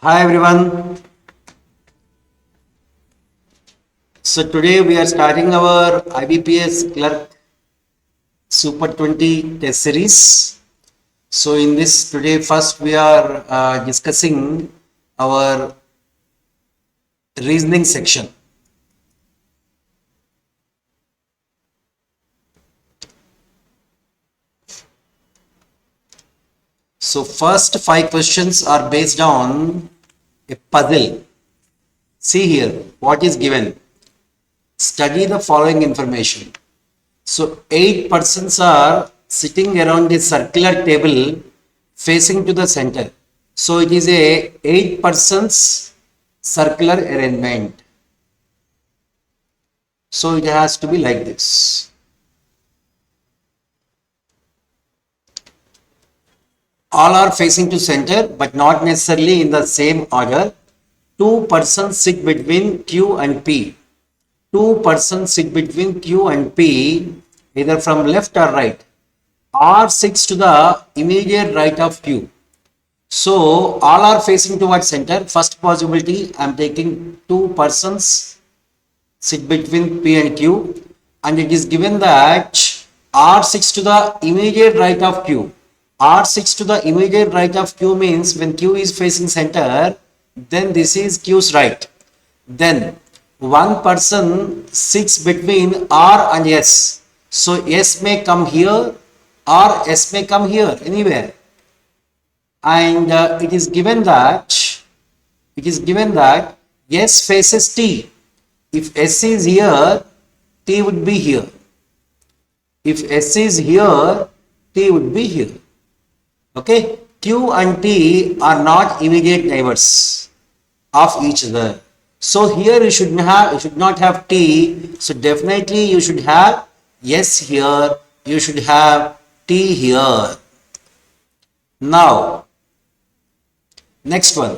Hi everyone. So today we are starting our IBPS Clerk Super 20 test series. So in this today first we are discussing our reasoning section. So first 5 questions are based on a puzzle. See here what is given. Study the following information. So 8 persons are sitting around a circular table facing to the center. So it is a 8 persons circular arrangement. So it has to be like this. All are facing to center but not necessarily in the same order. 2 persons sit between Q and P. 2 persons sit between Q and P either from left or right. R sits to the immediate right of Q. So all are facing towards center. First possibility, I am taking 2 persons sit between P and Q, and it is given that R sits to the immediate right of Q. R sits to the immediate right of Q means when Q is facing center, then this is Q's right. Then one person sits between R and S. So S may come here or S may come here, anywhere. And it is given that S faces T. If S is here, T would be here. If S is here, T would be here. Okay, Q and T are not immediate neighbors of each other. So here you should not have T. So definitely you should have S here. You should have T here. Now, next one.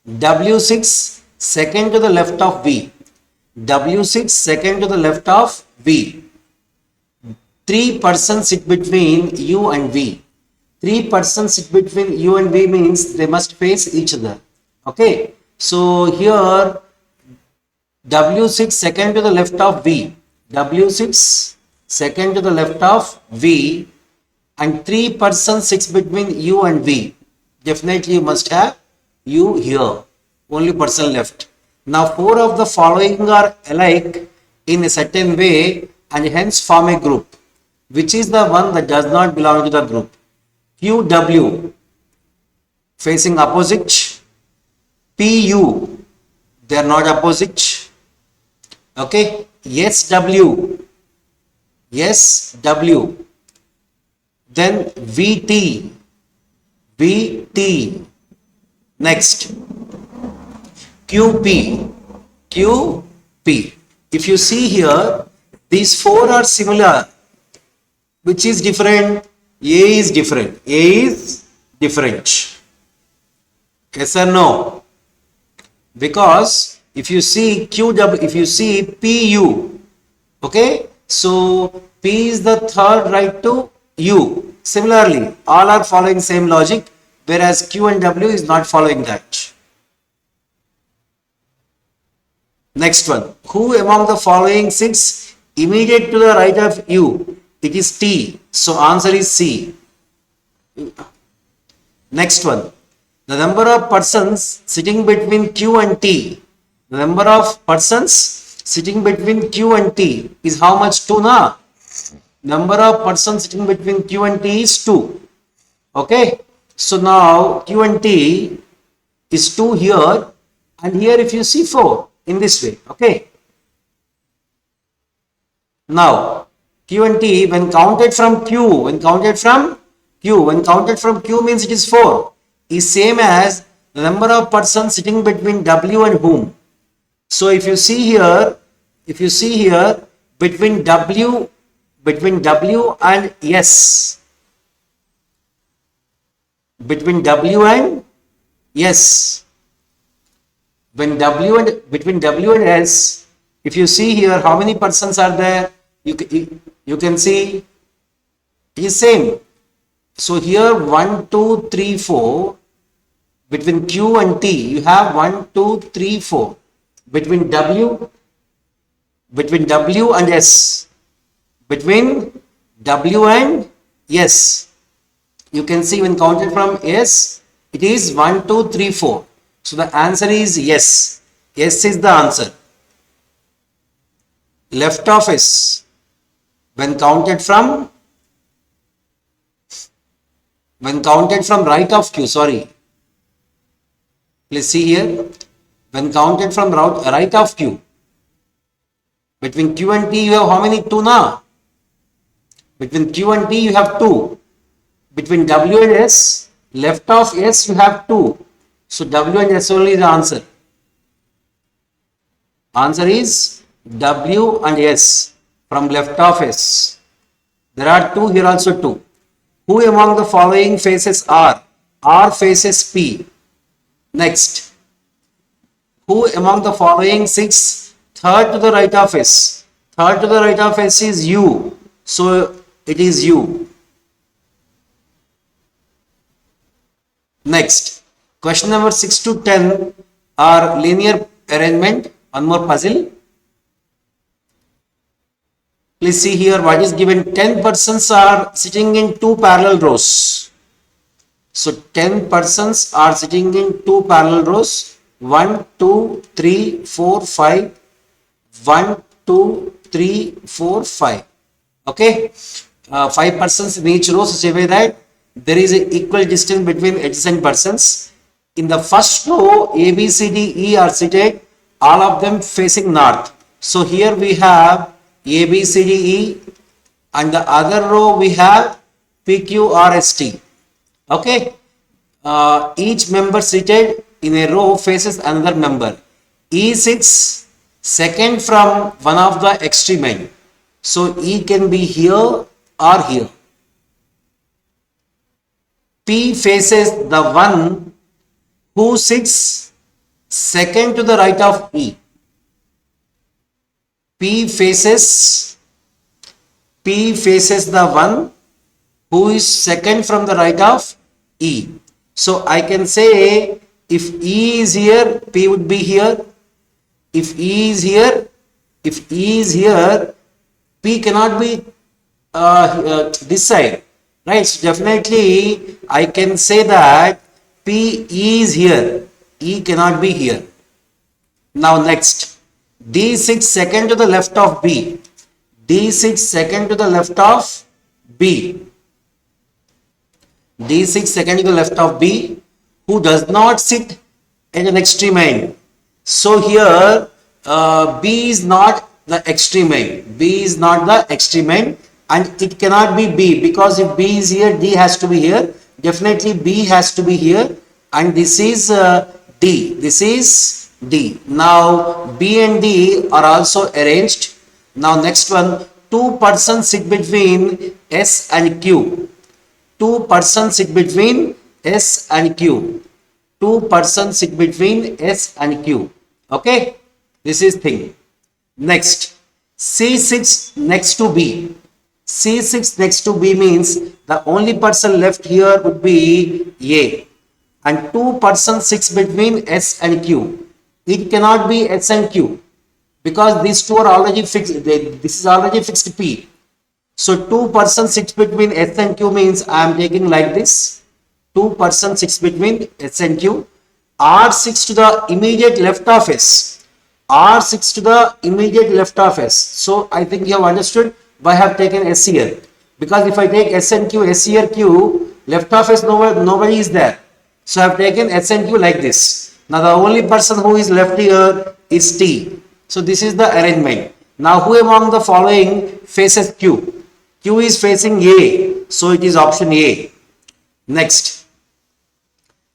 W6 second to the left of V. W6 second to the left of V. 3 persons sit between U and V. 3 persons sit between U and V means they must face each other. Okay. So here W6 second to the left of V. W6 second to the left of V and 3 persons sits between U and V. Definitely you must have U here. Only person left. Now 4 of the following are alike in a certain way and hence form a group. Which is the one that does not belong to the group? QW facing opposite. PU, they are not opposite. Okay. SW. Then VT. Next. QP. If you see here, these 4 are similar. Which is different? A is different. Yes or no? Because if you see PU, okay, so P is the third right to U. Similarly, all are following same logic, whereas Q and W is not following that. Next one. Who among the following sits immediate to the right of U? It is T. So answer is C. Next one. The number of persons sitting between Q and T. The number of persons sitting between Q and T is how much? 2 na? Number of persons sitting between Q and T is 2. Okay. So now Q and T is 2 here, and here if you see 4 in this way. Okay. Now Q and T when counted from Q means it is 4. Is same as the number of persons sitting between W and whom. So if you see here between W and S, between W and S, between W and S, if you see here how many persons are there, you can see it is same. So here 1, 2, 3, 4. Between Q and T, you have 1, 2, 3, 4. Between W and S, between W and S, you can see when counted from S, it is 1, 2, 3, 4. So the answer is yes. S is the answer. Left of S, when counted from right of Q, sorry. Please see here, when counted from right of Q, between Q and T you have how many? 2 now. Between Q and T you have 2. Between W and S, left of S you have 2. So W and S only is the answer. Answer is W and S from left of S. There are 2 here, also 2. Who among the following faces R? R faces P. Next. Who among the following 6? Third to the right of S. Third to the right of S is U. So it is U. Next. Question number 6 to 10 are linear arrangement. One more puzzle. Please see here what is given. 10 persons are sitting in 2 parallel rows. So 10 persons are sitting in 2 parallel rows. 1, 2, 3, 4, 5. 1, 2, 3, 4, 5. Okay. 5 persons in each row. So say that there is an equal distance between adjacent persons. In the first row, A, B, C, D, E are seated, all of them facing north. So here we have A, B, C, D, E, and the other row we have P, Q, R, S, T. Okay. Each member seated in a row faces another member. E sits second from one of the extreme end. So E can be here or here. P faces the one who sits second to the right of E. P faces the one who is second from the right of E. So I can say if E is here, P would be here. If E is here, P cannot be this side, right? So definitely I can say that P is here, E cannot be here. Now next, D sits second to the left of B. D sits second to the left of B. D sits second to the left of B, who does not sit at an extreme end. So here B is not the extreme end. B is not the extreme end, and it cannot be B, because if B is here, D has to be here. Definitely B has to be here, and this is D. This is D. Now B and D are also arranged. Now next one, 2 persons sit between S and Q. 2 persons sit between S and Q. 2 persons sit between S and Q. Okay, this is thing. Next, C sits next to B. C sits next to B means the only person left here would be A. And 2 persons sits between S and Q. It cannot be S and Q, because these two are already fixed. This is already fixed P. So 2 persons sits between S and Q means I am taking like this. 2 persons sits between S and Q. R sits to the immediate left of S. R sits to the immediate left of S. So I think you have understood why I have taken S here. Because if I take S and Q, S here Q, left of S nobody is there. So I have taken S and Q like this. Now the only person who is left here is T. So this is the arrangement. Now who among the following faces Q? Q is facing A. So it is option A. Next.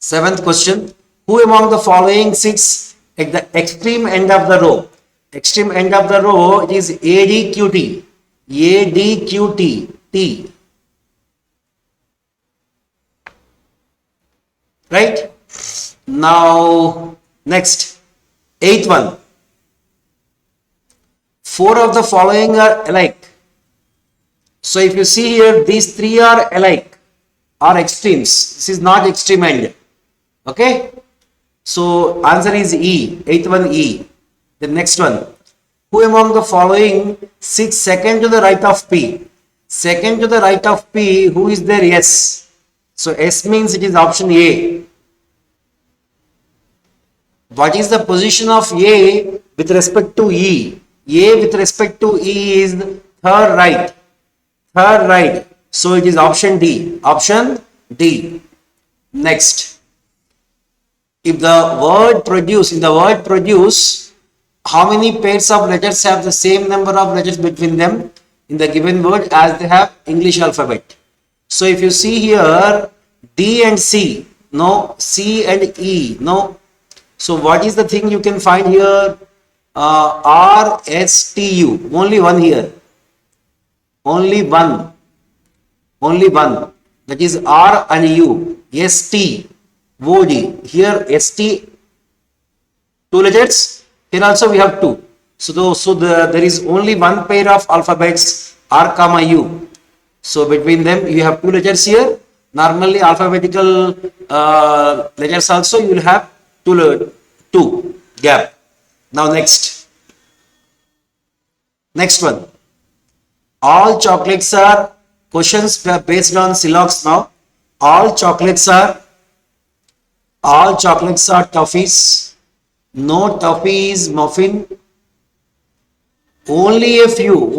7th question. Who among the following sits at the extreme end of the row? Extreme end of the row, it is ADQT. ADQT. T. Right? Now, next. 8th one. 4 of the following are alike. So if you see here, these 3 are alike, or extremes. This is not extreme end. Okay, so answer is E, eighth one E. The next one, who among the following sits second to the right of P? Second to the right of P, who is there? S. So S means it is option A. What is the position of A with respect to E? A with respect to E is third right. Third right. So it is option D. Option D. Next. If the word produce, in the word produce, how many pairs of letters have the same number of letters between them in the given word as they have English alphabet? So if you see here, D and C, no, C and E, no. So what is the thing you can find here? R, S, T, U, only one here. Only one. Only one. That is R and U. S, T, O, D. Here S, T, two letters. Here also we have two. So there is only one pair of alphabets, R comma U. So between them you have two letters here. Normally alphabetical letters also you will have two gap. Now next one. All chocolates are, questions based on Silox now. All chocolates are toffees. No toffees, muffin. Only a few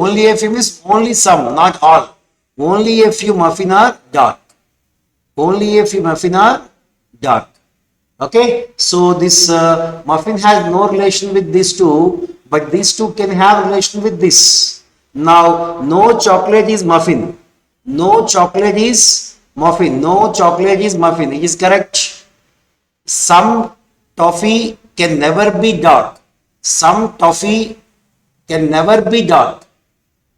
means only some, not all. Only a few muffin are dark. Only a few muffin are dark. Okay, so this muffin has no relation with these two, but these two can have relation with this. Now, no chocolate is muffin. No chocolate is muffin. No chocolate is muffin. It is correct. Some toffee can never be dark. Some toffee can never be dark.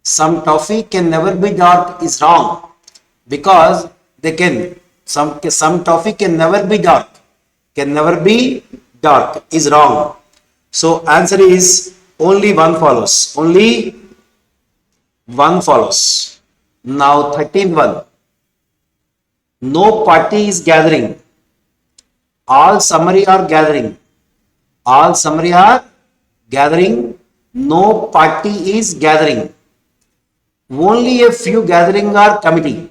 Some toffee can never be dark is wrong, because they can. Some toffee can never be dark. Can never be dark is wrong. So answer is only one follows. Only one follows. Now 13th one. No party is gathering. All summary are gathering. All summary are gathering. No party is gathering. Only a few gathering are committee.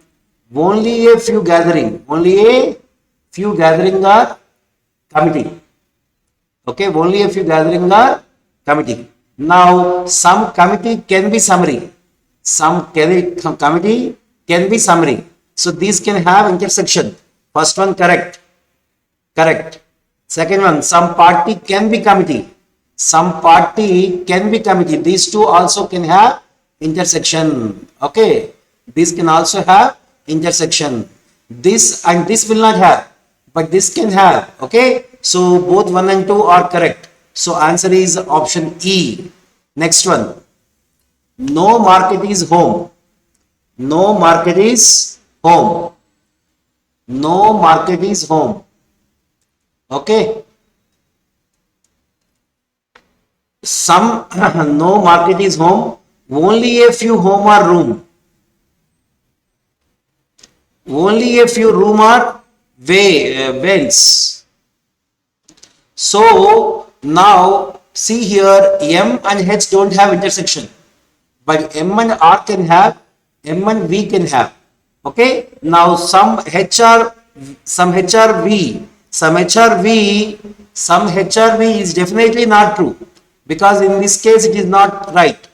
Only a few gathering. Only a few gathering are committee. Okay, only a few gathering are committee. Now some committee can be summary. Some committee can be summary. So these can have intersection. First one correct. Correct. Second one, some party can be committee. Some party can be committee. These two also can have intersection. Okay. These can also have intersection. This and this will not have, but this can have. Okay. So both 1 and 2 are correct. So answer is option E. Next one. No market is home. No market is home. No market is home. Okay. Some no market is home. Only a few home are room. Only a few room are vents. So now see here, M and H don't have intersection, but M and R can have, M and V can have. Okay. Now some HRV is definitely not true, because in this case it is not right.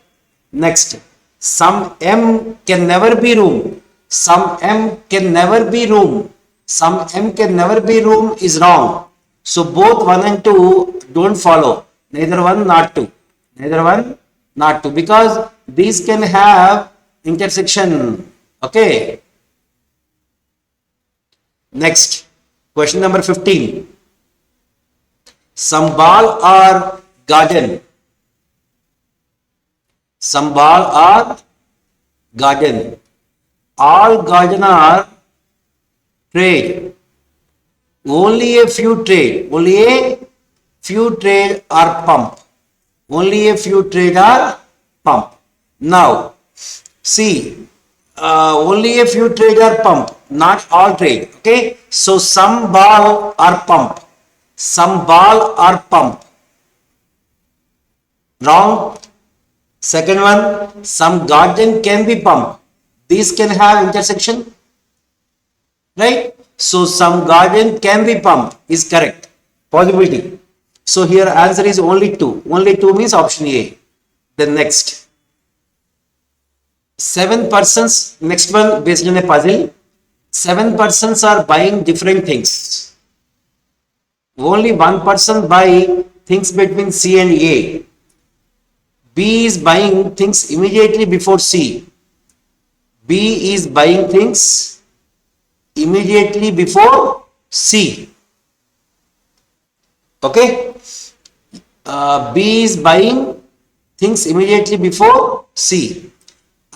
Next, some M can never be room. Some M can never be room. Some M can never be room is wrong. So both 1 and 2 don't follow. Neither 1, not 2. Neither 1, not 2. Because these can have intersection. Okay. Next, question number 15. Some ball are garden. Some ball are garden. All garden are trade. Only a few trade. Only a few trade are pump. Only a few trade are pump. Now, see, only a few trade are pump. not all trade. Okay, so some ball or pump, some ball or pump. Wrong. Second one, some garden can be pump. These can have intersection, right? So some garden can be pump is correct. Possibility. So here answer is only 2. Only 2 means option A. Then next. 7 persons, next one based on a puzzle. 7 persons are buying different things. Only one person buy things between C and A. B is buying things immediately before C. B is buying things immediately before C. Okay. B is buying things immediately before C.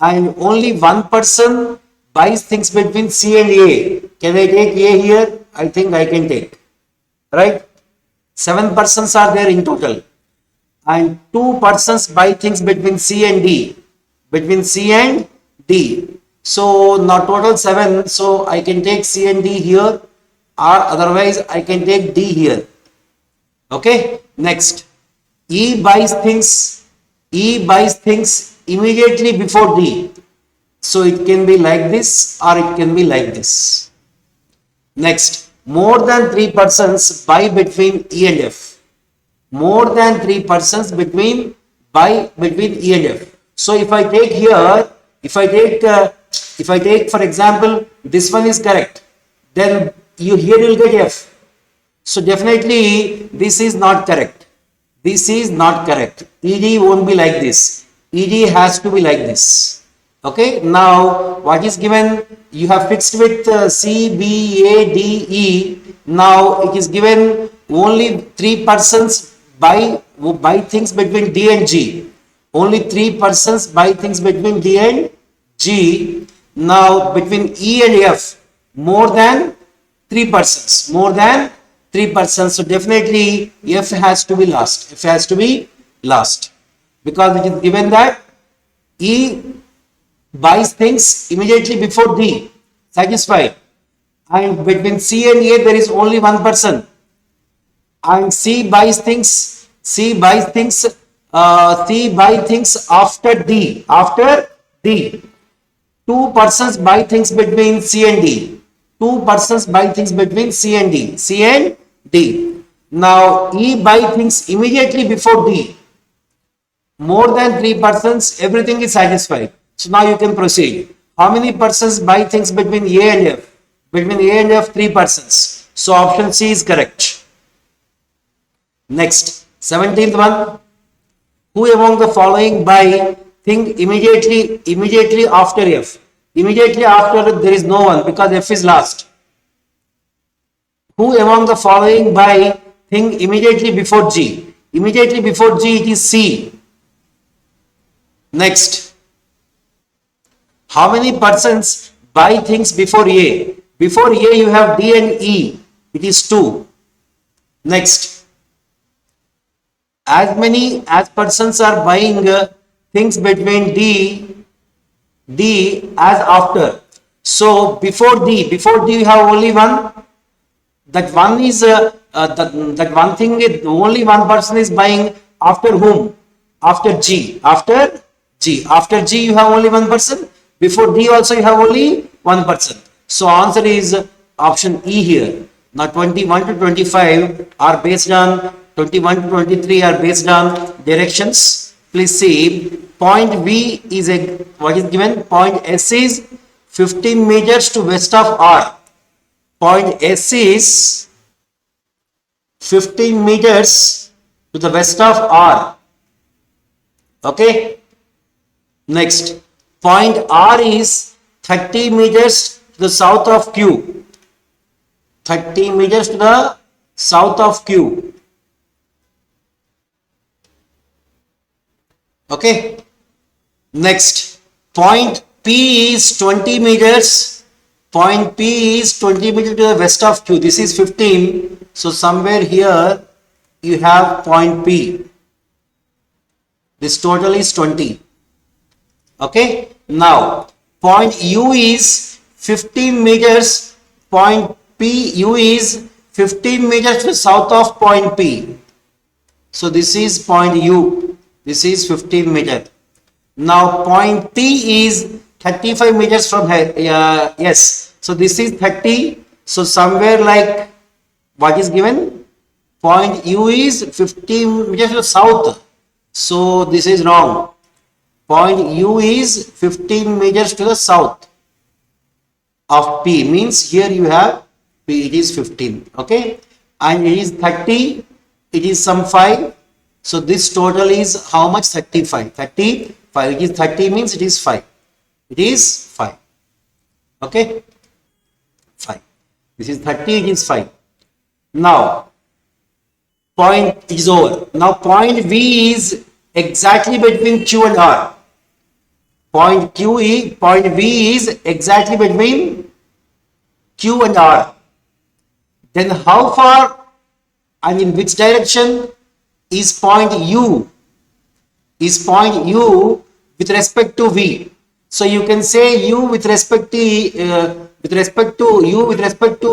And only one person buys things between C and A. Can I take A here? I think I can take. Right? 7 persons are there in total. And 2 persons buy things between C and D. Between C and D. So now total 7. So I can take C and D here. Or otherwise I can take D here. Okay. Next. E buys things immediately before D. So it can be like this or it can be like this. Next. More than 3 persons buy between E and F. More than 3 persons between E and F. So if I take here, if I take for example, this one is correct, then here you will get F. So definitely this is not correct. This is not correct. ED won't be like this. ED has to be like this. Okay. Now what is given? You have fixed with C, B, A, D, E. Now it is given only 3 persons buy things between D and G. Only 3 persons buy things between D and G. Now between E and F, more than 3 persons. More than 3 persons. So definitely F has to be last. F has to be last. Because it is given that E buys things immediately before D. Satisfied. And between C and A there is only 1 person. And C buys things after D. After D. 2 persons buy things between C and D. 2 persons buy things between C and D. C and D. Now E buy things immediately before D. More than 3 persons, everything is satisfied. So now you can proceed. How many persons buy things between A and F? Between A and F, 3 persons. So option C is correct. Next, 17th one. Who among the following buy thing immediately after F? Immediately after there is no one because F is last. Who among the following buy thing immediately before G? Immediately before G it is C. Next. How many persons buy things before A? Before A you have D and E. It is 2. Next. As many as persons are buying things between D as after. So before D you have only one. That one is that one thing is only one person is buying after whom? After G. After G. After G you have only one person. Before D also you have only one person. So answer is option E here. Now 21 to 25 are based on 21 to 23 are based on directions. Please see, point V is what is given? Point S is 15 meters to west of R. Point S is 15 meters to the west of R. Okay. Next, point R is 30 meters to the south of Q. 30 meters to the south of Q. Okay. Next, point P is 20 meters. Point P is 20 meters to the west of Q. This is 15. So somewhere here you have point P. This total is 20. Okay. Now point U is 15 meters, point P, U is 15 meters to the south of point P. So this is point U. This is 15 meter. Now point T is 35 meters from here. Yes. So this is 30. So somewhere like what is given? Point U is 15 meters to the south. So this is wrong. Point U is 15 meters to the south of P. Means here you have P, it is 15. Okay. And it is 30. It is some 5. So this total is how much? 35. 35. It is 30 means it is 5. It is 5. Okay. 5. This is 30. It is 5. Now point is over. Now point V is exactly between Q and R. Point V is exactly between Q and R. Then how far and in which direction is point U? Is point U with respect to V? So you can say U with respect to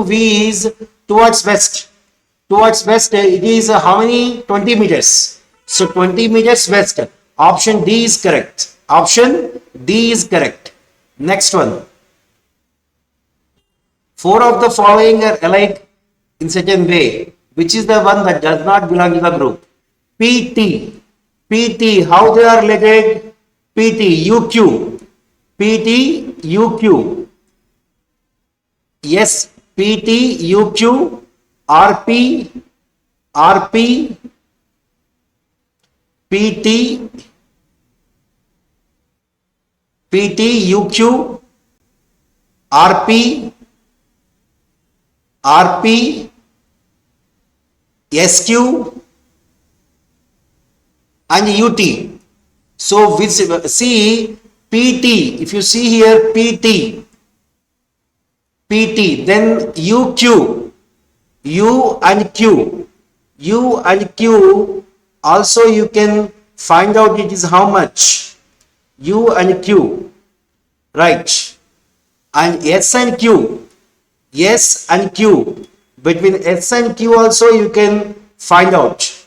V is towards west. Towards west, it is how many? 20 meters. So 20 meters west. Option D is correct. Option D is correct. Next one. 4 of the following are alike in certain way. Which is the one that does not belong to the group? PT. PT. How they are related? PT. UQ. PT. UQ. Yes. PT. UQ. RP. RP. PT. PT, UQ, RP, RP, SQ, and UT. So we see PT. If you see here PT, PT, then UQ, U and Q, U and Q. Also, you can find out it is how much. U and Q, right? And S and Q, S and Q. Between S and Q also you can find out.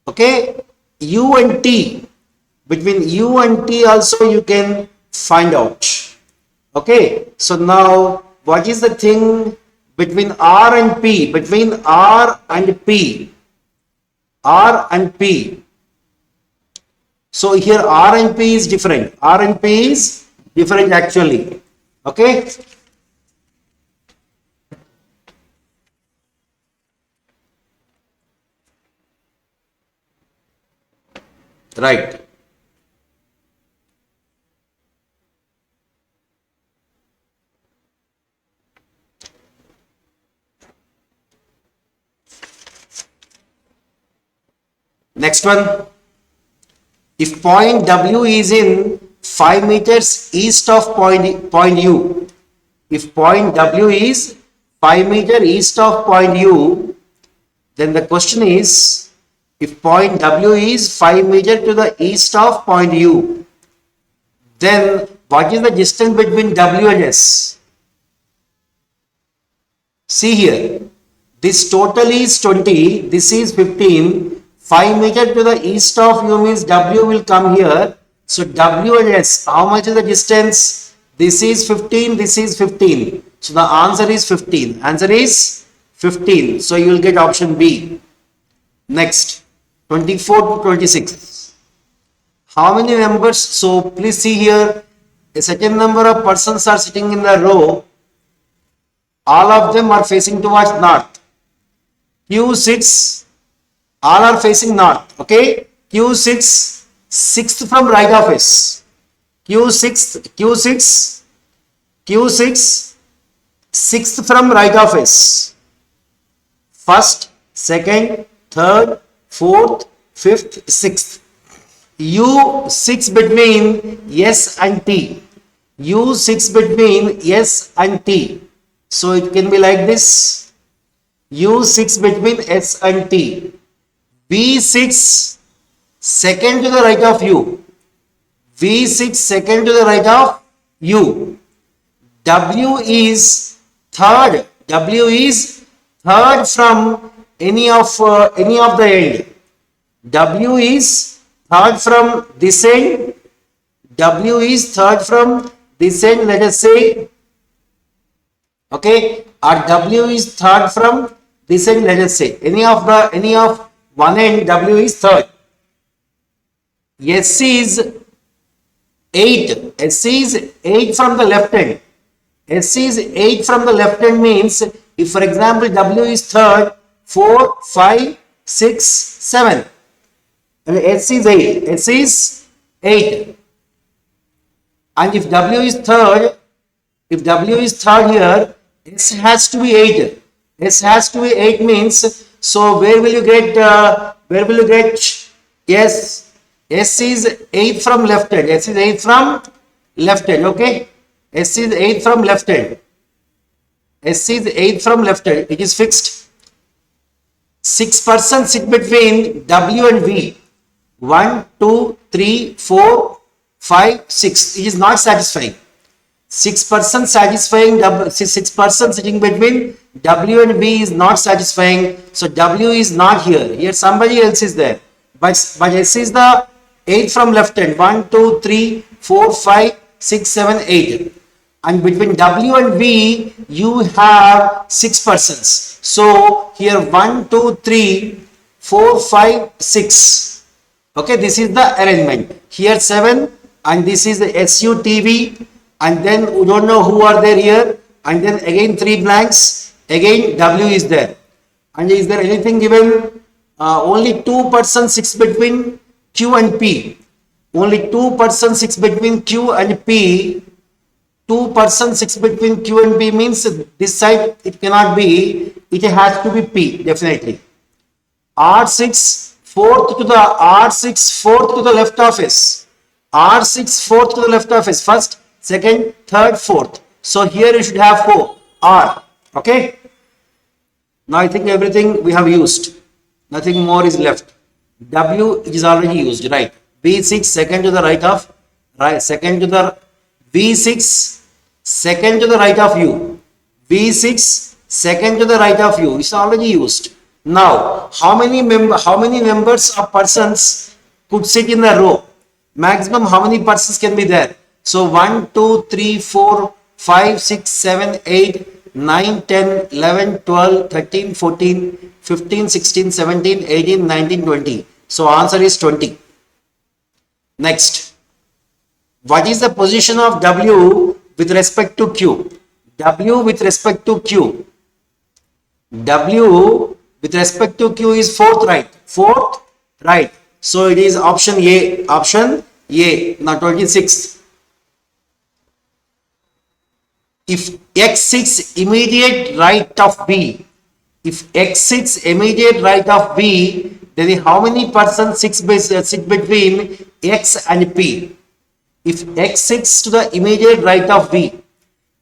Okay, U and T. Between U and T also you can find out. Okay, so now what is the thing between R and P? Between R and P, R and P. So here R and P is different. R and P is different actually. Okay. Right. Next one. If point W is in 5 meters east of point U, if point W is 5 meters east of point U, then the question is, if point W is 5 meters to the east of point U, then what is the distance between W and S? See here, this total is 20, this is 15. 5 meters to the east of U means W will come here. So W and S, how much is the distance? This is 15, this is 15. So the answer is 15. Answer is 15. So you will get option B. Next, 24 to 26. How many members? So please see here, a certain number of persons are sitting in the row. All of them are facing towards north. Q sits. All are facing north. Okay. Q sits sixth from right of S. Q6 sixth from right of S. First, second, third, fourth, fifth, sixth. U sits between S and T. U sits between S and T. So it can be like this. U sits between S and T. V sits second to the right of U. V sits second to the right of U. W is third. W is third from any of the end. W is third from this end. W is third from this end. Let us say, okay, or W is third from this end. Let us say any of one end. W is third. S is 8. S is 8 from the left end. S is 8 from the left hand means, if for example W is third, 4, 5, 6, 7. And S is 8. S is 8. And if W is third here, S has to be 8. S has to be 8 means, so where will you get S? S is 8 from left hand. S is 8 from left hand. Okay. S is 8 from left hand. S is 8 from left hand. It is fixed. 6 persons sit between W and V. 1, 2, 3, 4, 5, 6. It is not satisfying. 6 persons satisfying 6 persons sitting between W and V is not satisfying. So W is not here. Here somebody else is there. But S is the 8 from left hand. 1, 2, 3, 4, 5, 6, 7, 8. And between W and V, you have 6 persons. So here 1, 2, 3, 4, 5, 6. Okay, this is the arrangement. Here 7, and this is the SUTV, and then we don't know who are there here, and then again 3 blanks, again W is there. And is there anything given? Only 2 persons sits between Q and P. Only 2 persons sits between Q and P. 2 persons sits between Q and P means this side it cannot be. It has to be P definitely. R6 fourth to the left of S. R6 fourth to the left of S. First, second, third, fourth. So here you should have 4. R. Okay. Now I think everything we have used. Nothing more is left. W is already used, right? V6 second to the right of V6 second to the right of U. V6 second to the right of U is already used. Now, how many members of persons could sit in a row? Maximum how many persons can be there? So 1, 2, 3, 4, 5, 6, 7, 8, 9, 10, 11, 12, 13, 14, 15, 16, 17, 18, 19, 20. So answer is 20. Next, what is the position of W with respect to Q? W with respect to Q. W with respect to Q is fourth right. Fourth right. So it is option A. Option A. Now 26. If X sits immediate right of B, if X sits immediate right of B, then how many persons sit between X and P? If X sits to the immediate right of V,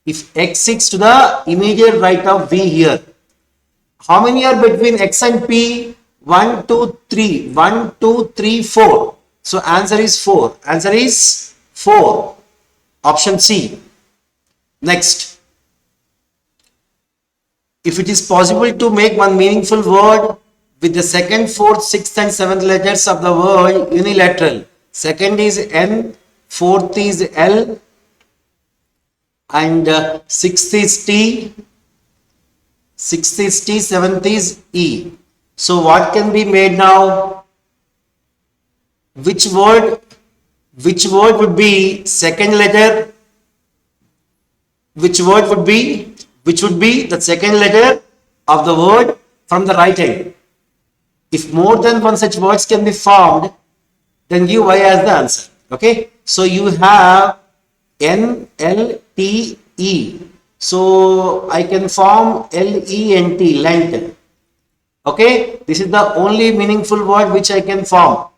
if X sits to the immediate right of V here, how many are between X and P? 1, 2, 3. 1, 2, 3, 4. So answer is 4. Answer is 4. Option C. Next. If it is possible to make one meaningful word with the second, fourth, sixth and seventh letters of the word unilateral. Second is N, fourth is L, and sixth is T, seventh is E. So what can be made now? Which word would be second letter? Which would be the second letter of the word from the right hand? If more than one such words can be formed, then give Y as the answer. Okay. So you have N, L, T, E. So I can form L, E, and T, lent. Okay. This is the only meaningful word which I can form.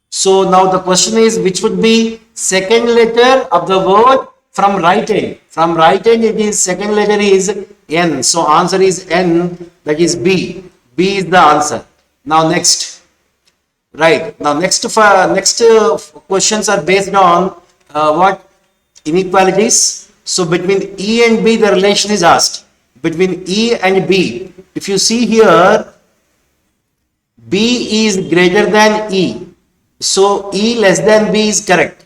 So now the question is, which would be second letter of the word from right hand? From right hand it is second letter is N. So answer is N, that is B. B is the answer. Now next. Right. Now next questions are based on what? Inequalities. So between E and B, the relation is asked. Between E and B, if you see here, B is greater than E. So E less than B is correct.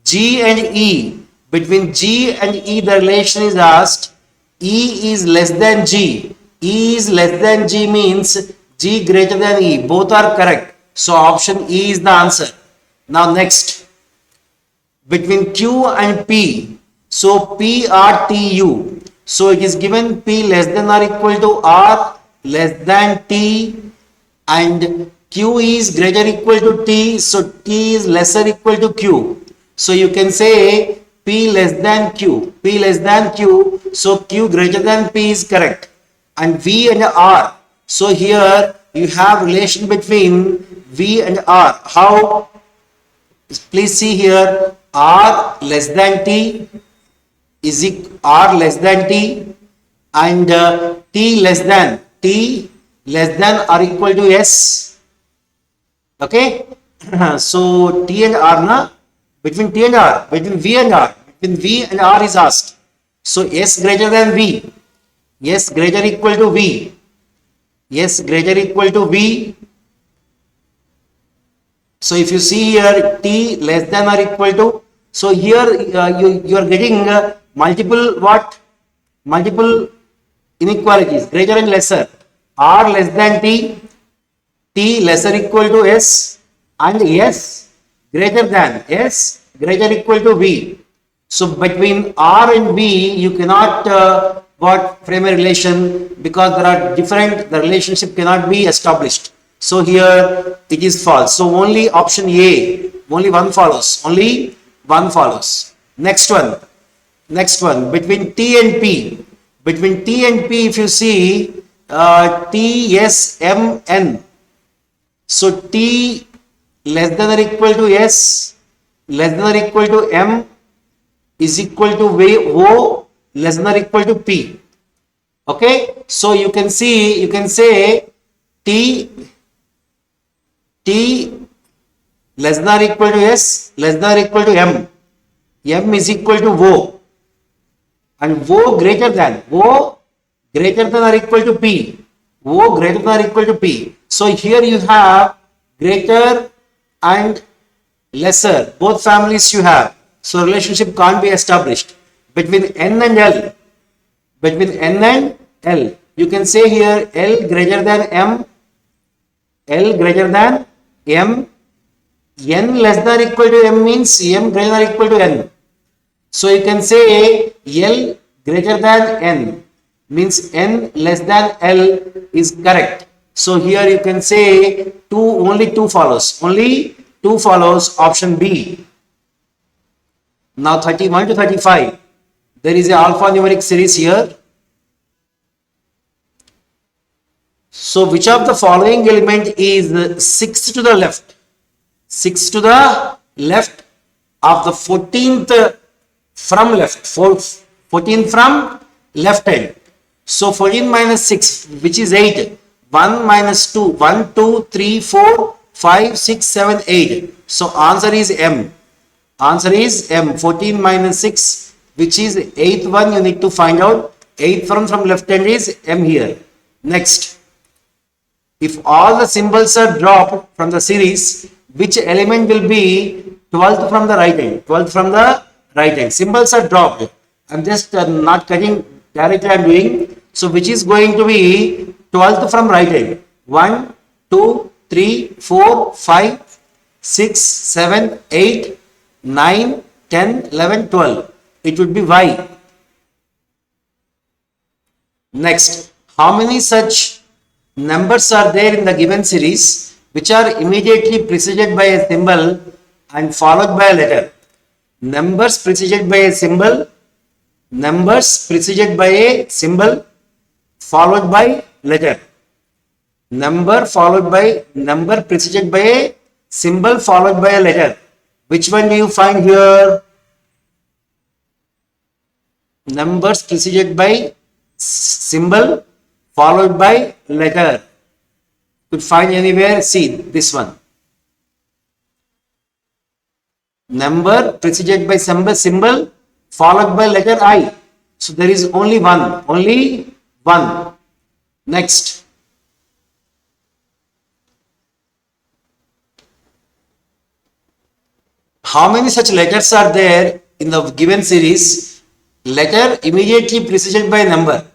G and E, between G and E, the relation is asked. E is less than G. E is less than G means G greater than E. Both are correct. So option E is the answer. Now next, between Q and P. So P R T U. So it is given P less than or equal to R less than T, and Q is greater equal to T. So T is lesser equal to Q. So you can say P less than Q. P less than Q. So Q greater than P is correct. And V and R. So here you have relation between V and R. How? Please see here, R less than T is R less than T, and T less than or equal to S. Okay. So T and R, na, between T and R, between V and R, between V and R is asked. So S greater than V, S greater equal to V, S greater equal to V. So if you see here, T less than or equal to, so here you are getting multiple what? Multiple inequalities, greater and lesser. R less than T, T lesser equal to S, and S greater equal to V. So between R and V, you cannot frame a relation, because there are different, the relationship cannot be established. So here it is false. So only option A, only one follows. Only one follows. Next one. Between T and P. Between T and P, if you see T, S, M, N. So T less than or equal to S, less than or equal to M, is equal to O less than or equal to P. Okay. So you can see, you can say T less than or equal to S, less than or equal to M. M is equal to O, and O greater than or equal to P. O greater than or equal to P. So here you have greater and lesser, both families you have. So relationship can't be established. Between N and L, between N and L, you can say here L greater than M, L greater than M, N less than or equal to M means M greater than or equal to N. So you can say L greater than N means N less than L is correct. So here you can say only two follows. Only two follows, option B. Now 31 to 35. There is a alphanumeric series here. So which of the following element is 6 to the left? 6 to the left of the 14th from left. 14 from left hand. So 14 minus 6, which is 8. 1 minus 2. 1, 2, 3, 4, 5, 6, 7, 8. So answer is M. Answer is M. 14 minus 6, which is 8th one you need to find out. 8th from left hand is M here. Next. If all the symbols are dropped from the series, which element will be 12th from the right hand? 12th from the right hand. Symbols are dropped. I'm just not cutting directly, I'm doing. So which is going to be 12th from right hand? 1, 2, 3, 4, 5, 6, 7, 8, 9, 10, 11, 12. It would be Y. Next, how many such numbers are there in the given series which are immediately preceded by a symbol and followed by a letter? Numbers preceded by a symbol, followed by letter. Number preceded by a symbol followed by a letter. Which one do you find here? Numbers preceded by symbol followed by letter. Could find anywhere? See this one. Number preceded by symbol followed by letter I. So there is only one, only one. Next. How many such letters are there in the given series? Letter immediately preceded by number.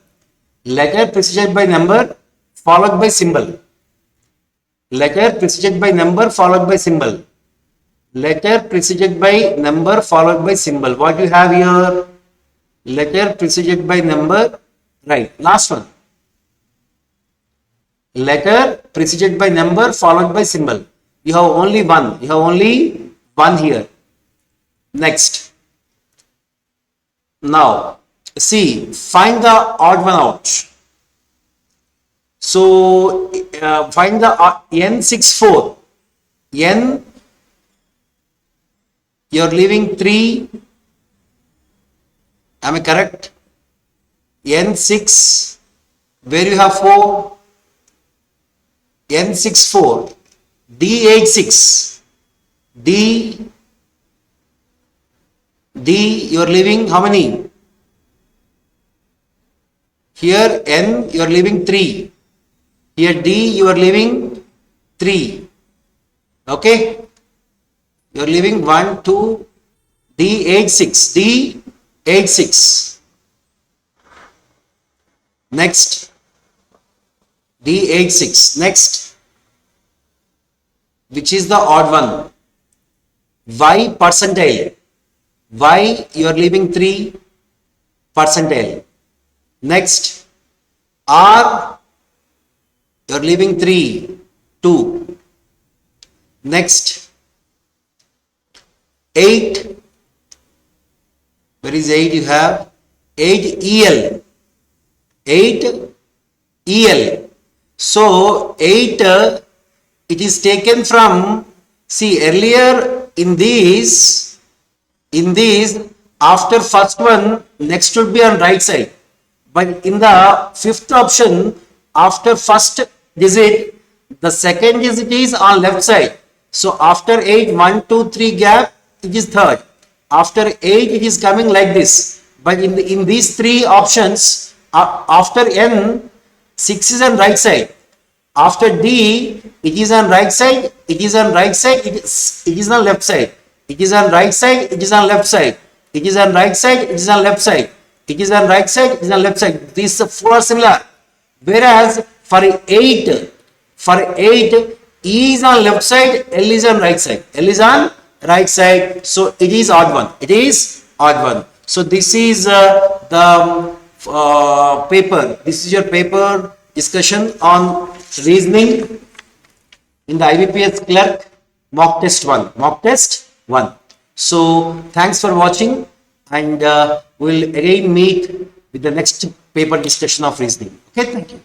Letter preceded by number followed by symbol. Letter preceded by number followed by symbol. Letter preceded by number followed by symbol. What you have here? Letter preceded by number. Right. Last one. Letter preceded by number followed by symbol. You have only one. You have only one here. Next. Now, see, find the odd one out. So, find the N64. N, you are leaving 3. Am I correct? N6, where you have 4. N64. D86. D, you are leaving how many? Here N, you are leaving 3. Here D, you are leaving 3. Okay? You are leaving 1, 2, D86. D86. Next. D86. Next. Which is the odd one? Y percentile. Y, you are leaving 3 percentile. Next, R, you are leaving 3, 2. Next, 8, where is 8 you have? 8 EL. 8 EL. So, 8, it is taken from, see earlier in these, after first one, next should be on right side. But in the fifth option, after first digit, the second digit is on left side. So after 8, 1, 2, 3 gap, it is third. After 8, it is coming like this. But in these three options, after N, 6 is on right side. After D, it is on right side, it is on right side, it is on left side. It is on right side, it is on left side. It is on right side, it is on left side. It is on right side, it is on left side. These four are similar. Whereas for 8, E is on left side, L is on right side. L is on right side. So it is odd one. It is odd one. So this is the paper. This is your paper discussion on reasoning in the IBPS Clerk mock test 1. Mock test 1. So thanks for watching, and we'll again meet with the next paper discussion of reasoning. Okay, thank you.